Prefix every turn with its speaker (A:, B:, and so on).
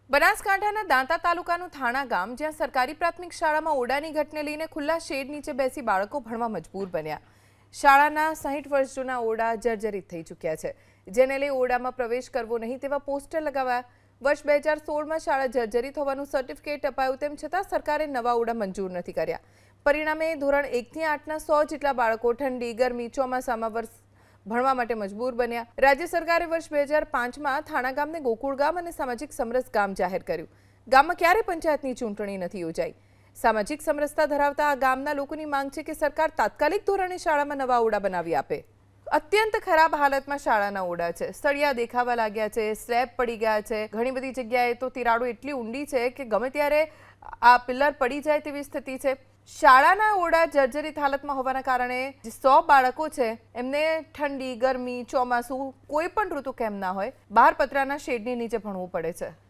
A: બનાસકાંઠાના દાંતા તાલુકાનું થાણા ગામ, જ્યાં સરકારી પ્રાથમિક શાળામાં ઓરડાની ઘટને લઈને ખુલ્લા શેડ નીચે બેસી બાળકો ભણવા મજબૂર બન્યા. શાળાના 60 વર્ષ જૂના ઓરડા જર્જરિત થઈ ચૂક્યા છે, જેને લઈ ઓરડામાં પ્રવેશ કરવો નહીં તેવા પોસ્ટર લગાવાયા. વર્ષ 2016માં શાળા જર્જરિત હોવાનું સર્ટિફિકેટ અપાયું, તેમ છતાં સરકારે નવા ઓરડા મંજૂર નથી કર્યા. પરિણામે ધોરણ 1 થી 8ના 100 જેટલા બાળકો ઠંડી, ગરમી, ચોમાસામાં ભણવા માટે મજબૂર બન્યા. રાજ્ય સરકારે વર્ષ 2005માં થાણા ગામને ગોકુળ ગામ અને સામાજિક સમરસ ગામ જાહેર કર્યું. ગામમાં ક્યારે પંચાયતની ચૂંટણી નથી યોજાઈ. સામાજિક સમરસતા ધરાવતા આ ગામના લોકોની માંગ છે કે સરકાર તાત્કાલિક ધોરણે શાળામાં નવા ઓરડા બનાવી આપે. અત્યંત ખરાબ હાલતમાં શાળાના ઓરડા છે. સળિયા દેખાવા લાગ્યા છે, સ્લેબ પડી ગયા છે. ઘણી બધી જગ્યાએ તો તિરાડો એટલી ઊંડી છે કે ગમે ત્યારે આ પિલ્લર પડી જાય તેવી સ્થિતિ છે. શાળાના ઓરડા જર્જરિત હાલતમાં હોવાના કારણે જે 100 બાળકો છે એમને ઠંડી, ગરમી, ચોમાસું કોઈ પણ ઋતુ કેમ ના હોય બહાર પતરાના શેડની નીચે ભણવું પડે છે.